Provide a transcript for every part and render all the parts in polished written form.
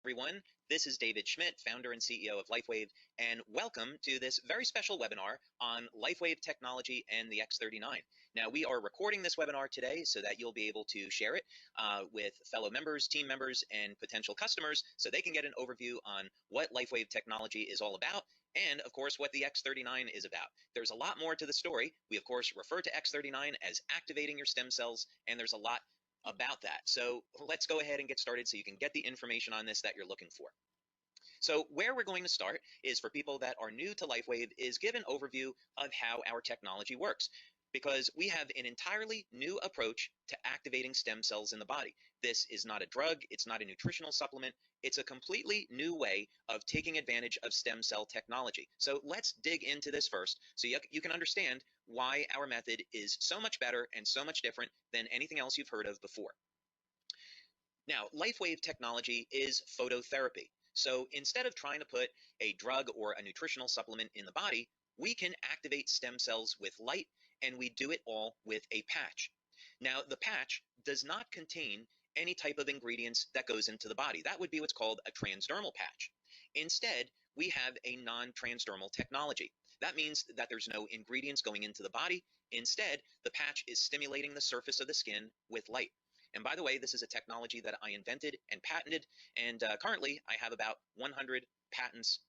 Everyone. This is David Schmidt, founder and CEO of LifeWave, and welcome to this very special webinar on LifeWave technology and the X39. Now, we are recording this webinar today so that you'll be able to share it with fellow members, team members, and potential customers so they can get an overview on what LifeWave technology is all about and, of course, what the X39 is about. There's a lot more to the story. We, of course, refer to X39 as activating your stem cells, and there's a lot about that. So let's go ahead and get started so you can get the information on this that you're looking for. So where we're going to start is for people that are new to LifeWave is give an overview of how our technology works, because we have an entirely new approach to activating stem cells in the body. This is not a drug, it's not a nutritional supplement, it's a completely new way of taking advantage of stem cell technology. So let's dig into this first so you can understand why our method is so much better and so much different than anything else you've heard of before. Now, LifeWave technology is phototherapy. So instead of trying to put a drug or a nutritional supplement in the body, we can activate stem cells with light, and we do it all with a patch. Now, the patch does not contain any type of ingredients that goes into the body. That would be what's called a transdermal patch. Instead, we have a non-transdermal technology. That means that there's no ingredients going into the body. Instead, the patch is stimulating the surface of the skin with light. And by the way, this is a technology that I invented and patented, and currently I have about 100 patents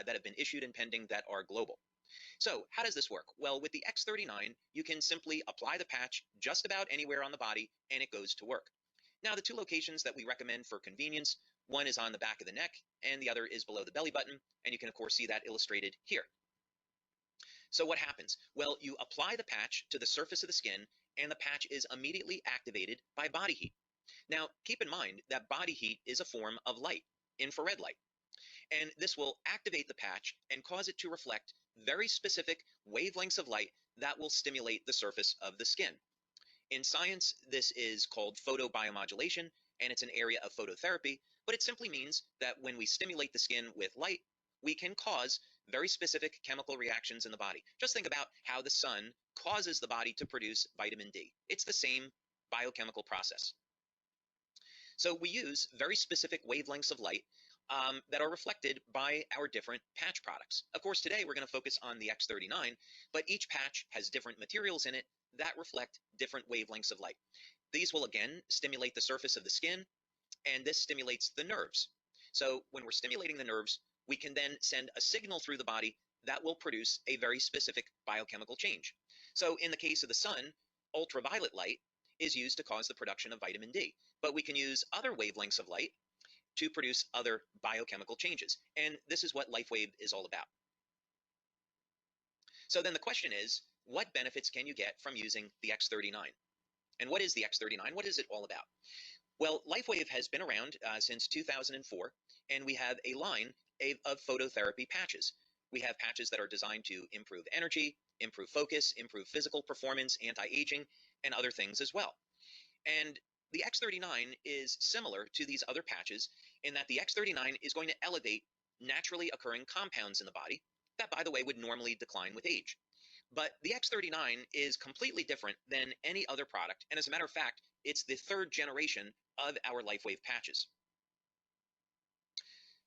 that have been issued and pending that are global. So how does this work? Well, with the X39, you can simply apply the patch just about anywhere on the body, and it goes to work. Now, the two locations that we recommend for convenience, one is on the back of the neck, and the other is below the belly button, and you can, of course, see that illustrated here. So what happens? Well, you apply the patch to the surface of the skin, and the patch is immediately activated by body heat. Now, keep in mind that body heat is a form of light, infrared light. And this will activate the patch and cause it to reflect very specific wavelengths of light that will stimulate the surface of the skin. In science, this is called photobiomodulation, and it's an area of phototherapy, but it simply means that when we stimulate the skin with light, we can cause very specific chemical reactions in the body. Just think about how the sun causes the body to produce vitamin D. It's the same biochemical process. So we use very specific wavelengths of light that are reflected by our different patch products. Of course, today we're going to focus on the X39, but each patch has different materials in it that reflect different wavelengths of light. These will again stimulate the surface of the skin, and this stimulates the nerves. So when we're stimulating the nerves, we can then send a signal through the body that will produce a very specific biochemical change. So in the case of the sun, ultraviolet light is used to cause the production of vitamin D, but we can use other wavelengths of light to produce other biochemical changes. And this is what LifeWave is all about. So then the question is, what benefits can you get from using the X39? And what is the X39? What is it all about? Well, LifeWave has been around since 2004, and we have a line of phototherapy patches. We have patches that are designed to improve energy, improve focus, improve physical performance, anti-aging, and other things as well. And the X39 is similar to these other patches in that the X39 is going to elevate naturally occurring compounds in the body that, by the way, would normally decline with age. But the X39 is completely different than any other product, and as a matter of fact, it's the third generation of our LifeWave patches.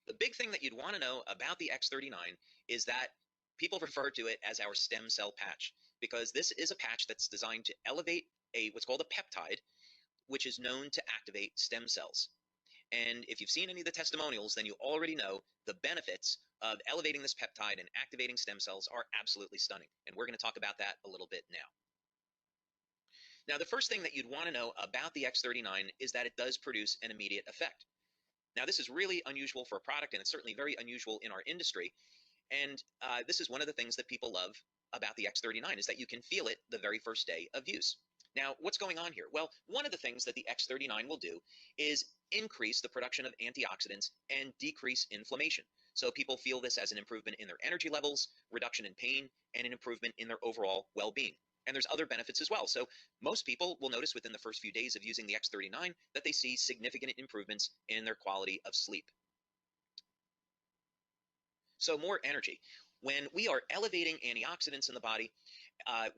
The big thing that you'd want to know about the X39 is that people refer to it as our stem cell patch, because this is a patch that's designed to elevate what's called a peptide, which is known to activate stem cells. And if you've seen any of the testimonials, then you already know the benefits of elevating this peptide and activating stem cells are absolutely stunning. And we're going to talk about that a little bit now. Now, the first thing that you'd want to know about the X39 is that it does produce an immediate effect. Now, this is really unusual for a product, and it's certainly very unusual in our industry. And this is one of the things that people love about the X39 is that you can feel it the very first day of use. Now, what's going on here? Well, one of the things that the X39 will do is increase the production of antioxidants and decrease inflammation. So people feel this as an improvement in their energy levels, reduction in pain, and an improvement in their overall well-being. And there's other benefits as well. So most people will notice within the first few days of using the X39 that they see significant improvements in their quality of sleep. So more energy. When we are elevating antioxidants in the body,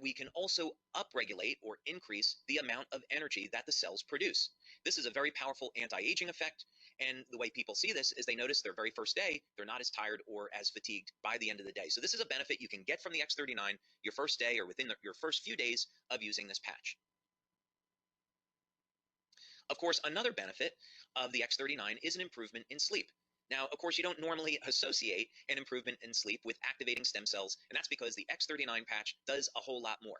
we can also upregulate or increase the amount of energy that the cells produce. This is a very powerful anti-aging effect, And the way people see this is they notice their very first day, they're not as tired or as fatigued by the end of the day. So this is a benefit you can get from the X39 your first day or within your first few days of using this patch. Of course, another benefit of the X39 is an improvement in sleep. Now, of course, you don't normally associate an improvement in sleep with activating stem cells, and that's because the X39 patch does a whole lot more.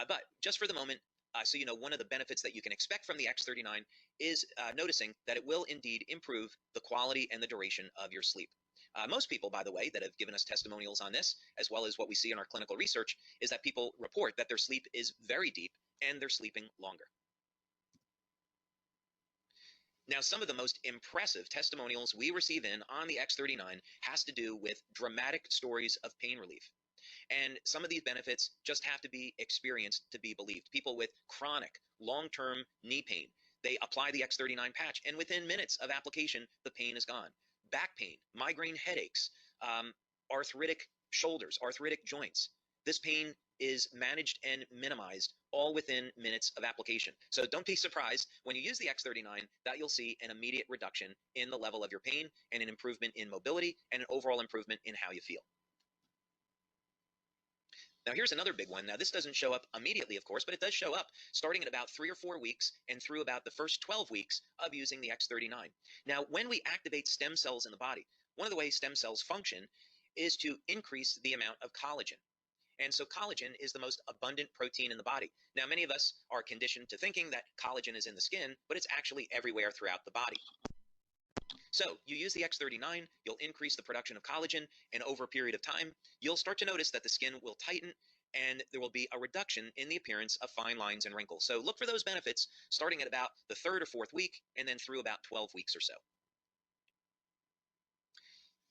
But just for the moment, so you know, one of the benefits that you can expect from the X39 is noticing that it will indeed improve the quality and the duration of your sleep. Most people, by the way, that have given us testimonials on this, as well as what we see in our clinical research, is that people report that their sleep is very deep and they're sleeping longer. Now, some of the most impressive testimonials we receive in on the X39 has to do with dramatic stories of pain relief. And some of these benefits just have to be experienced to be believed. People with chronic, long-term knee pain, they apply the X39 patch, and within minutes of application, the pain is gone. Back pain, migraine headaches, arthritic shoulders, arthritic joints. This pain is managed and minimized all within minutes of application. So don't be surprised when you use the X39 that you'll see an immediate reduction in the level of your pain and an improvement in mobility and an overall improvement in how you feel. Now, here's another big one. Now, this doesn't show up immediately, of course, but it does show up starting at about 3 or 4 weeks and through about the first 12 weeks of using the X39. Now, when we activate stem cells in the body, one of the ways stem cells function is to increase the amount of collagen. And so collagen is the most abundant protein in the body. Now, many of us are conditioned to thinking that collagen is in the skin, but it's actually everywhere throughout the body. So you use the X39, you'll increase the production of collagen, and over a period of time, you'll start to notice that the skin will tighten and there will be a reduction in the appearance of fine lines and wrinkles. So look for those benefits starting at about the 3rd or 4th week and then through about 12 weeks or so.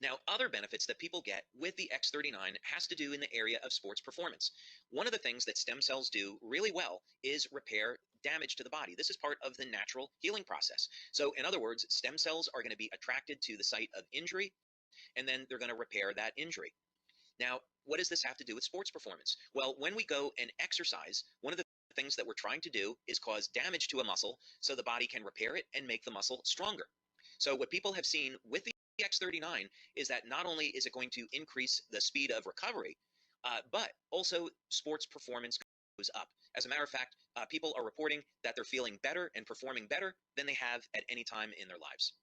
Now, other benefits that people get with the X39 has to do in the area of sports performance. One of the things that stem cells do really well is repair damage to the body. This is part of the natural healing process. So in other words, stem cells are going to be attracted to the site of injury, and then they're going to repair that injury. Now, what does this have to do with sports performance? Well, when we go and exercise, one of the things that we're trying to do is cause damage to a muscle so the body can repair it and make the muscle stronger. So what people have seen with the X39 is that not only is it going to increase the speed of recovery, but also sports performance goes up. As a matter of fact, people are reporting that they're feeling better and performing better than they have at any time in their lives.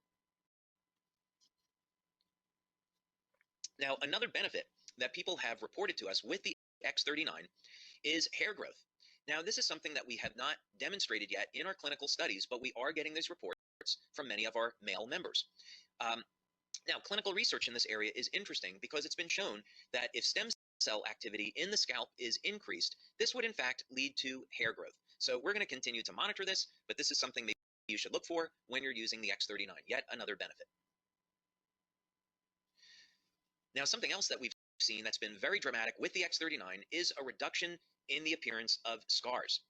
Now, another benefit that people have reported to us with the X39 is hair growth. Now, this is something that we have not demonstrated yet in our clinical studies, but we are getting these reports from many of our male members. Now, clinical research in this area is interesting because it's been shown that if stem cell activity in the scalp is increased, this would in fact lead to hair growth. So we're going to continue to monitor this, but this is something maybe you should look for when you're using the X39, yet another benefit. Now, something else that we've seen that's been very dramatic with the X39 is a reduction in the appearance of scars.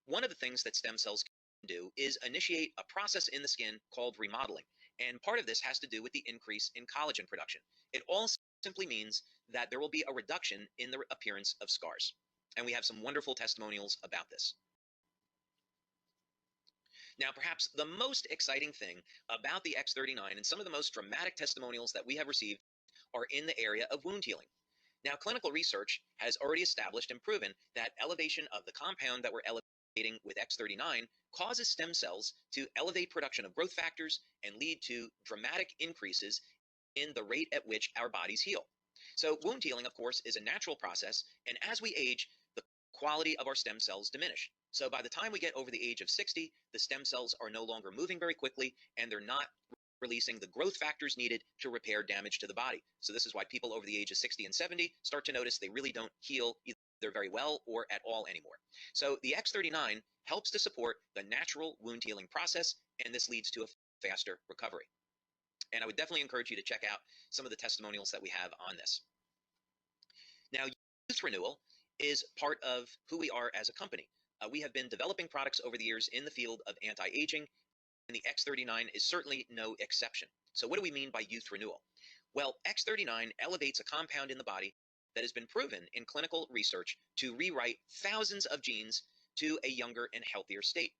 One of the things that stem cells can do is initiate a process in the skin called remodeling. And part of this has to do with the increase in collagen production. It all simply means that there will be a reduction in the appearance of scars. And we have some wonderful testimonials about this. Now, perhaps the most exciting thing about the X39 and some of the most dramatic testimonials that we have received are in the area of wound healing. Now, clinical research has already established and proven that elevation of the compound that we're elevating with X39 causes stem cells to elevate production of growth factors and lead to dramatic increases in the rate at which our bodies heal. So wound healing, of course, is a natural process, and as we age, the quality of our stem cells diminish. So by the time we get over the age of 60, the stem cells are no longer moving very quickly, and they're not releasing the growth factors needed to repair damage to the body. So this is why people over the age of 60 and 70 start to notice they really don't heal either very well or at all anymore. So the X39 helps to support the natural wound healing process, and this leads to a faster recovery. And I would definitely encourage you to check out some of the testimonials that we have on this. Now, youth renewal is part of who we are as a company. We have been developing products over the years in the field of anti-aging, and the X39 is certainly no exception. So what do we mean by youth renewal? Well, X39 elevates a compound in the body that has been proven in clinical research to rewrite thousands of genes to a younger and healthier state.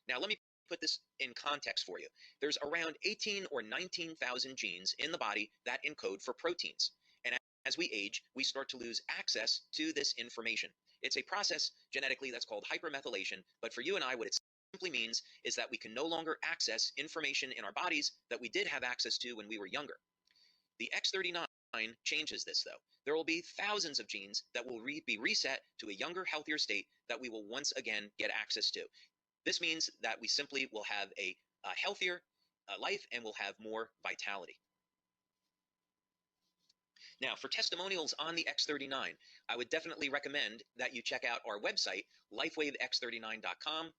Now, let me put this in context for you. There's around 18 or 19,000 genes in the body that encode for proteins. And as we age, we start to lose access to this information. It's a process genetically that's called hypermethylation, but for you and I, what it simply means is that we can no longer access information in our bodies that we did have access to when we were younger. The X39 changes this, though. There will be thousands of genes that will be reset to a younger, healthier state that we will once again get access to. This means that we simply will have a healthier life and will have more vitality. Now, for testimonials on the X39, I would definitely recommend that you check out our website, lifewavex39.com.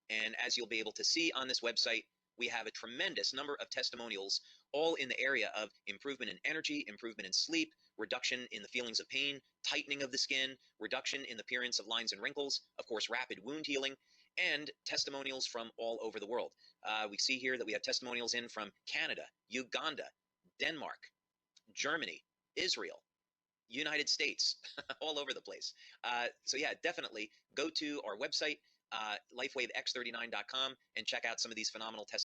And as you'll be able to see on this website, we have a tremendous number of testimonials, all in the area of improvement in energy, improvement in sleep, reduction in the feelings of pain, tightening of the skin, reduction in the appearance of lines and wrinkles, of course, rapid wound healing, and testimonials from all over the world. We see here that we have testimonials in from Canada, Uganda, Denmark, Germany, Israel, United States, all over the place. So yeah, definitely go to our website, lifewavex39.com, and check out some of these phenomenal testimonials.